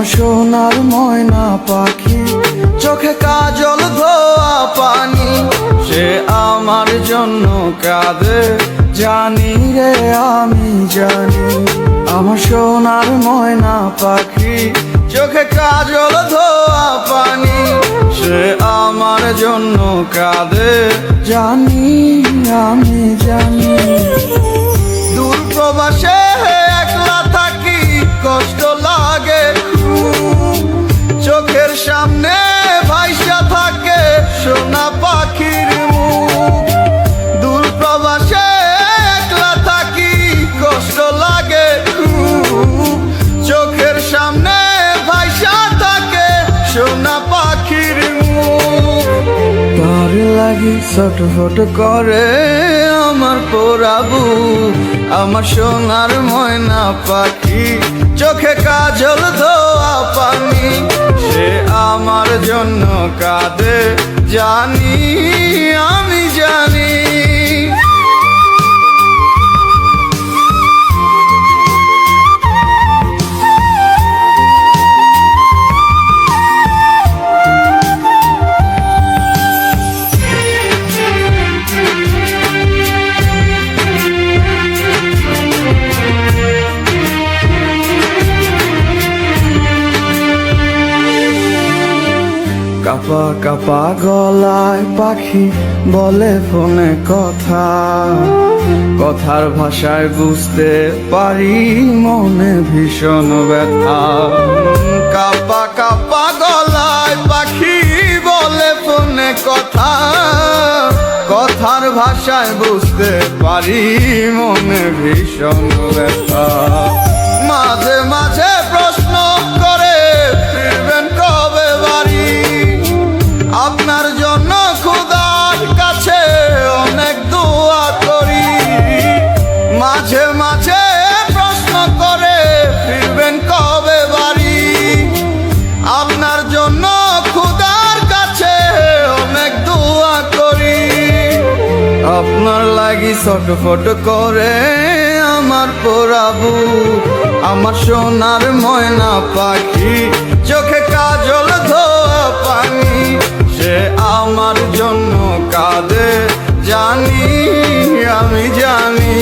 আমার সোনার ময়না পাখি, চোখে কাজল ধোয়া পানি, সে আমার জন্য কাঁদে জানি রে আমি জানি। আমার সোনার ময়না পাখি, চোখে কাজল ধোয়া পানি, সে আমার জন্য কাঁদে জানি আমি জানি। দূর প্রবাসে একলা থাকি, কষ্ট লাগে খুব, চোখের সামনে ভাইসা থাকে সোনা পাখির মুখ। দূর প্রবাসে একলা থাকি, কষ্ট লাগে খুব, চোখের সামনে ভাইসা থাকে সোনা পাখির মুখ। তার লাগি ছটফট করে আমার পোড়াবু, আমার সোনার ময়না পাখি, চোখে কাজল ধোয়া পানি, সে আমার জন্য কাঁদে জানি আমি জানি। কাপা কাপা গলায় পাখি বলে ফোনে কথা, কথার ভাষায় বুঝতে পারি মনে ভীষণ ব্যথা। কাপা কাপা গলায় পাখি বলে ফোনে কথা, কথার ভাষায় বুঝতে পারি মনে ভীষণ ব্যথা। মাঝে মাঝে প্রশ্ন করে ফিরবেন কবে বাড়ি, আপনার জন্য খোদার কাছে অনেক দোয়া করি। মাঝে মাঝে প্রশ্ন করে ফিরবেন কবে বাড়ি, আপনার জন্য খোদার কাছে অনেক দোয়া করি। আপনার লাগি ছটফট করে আমার পোড়াবু, আমার সোনার ময়না পাখি, চোখে কাজল ধোয়া পানি, সে আমার জন্য কাঁদে জানি আমি জানি।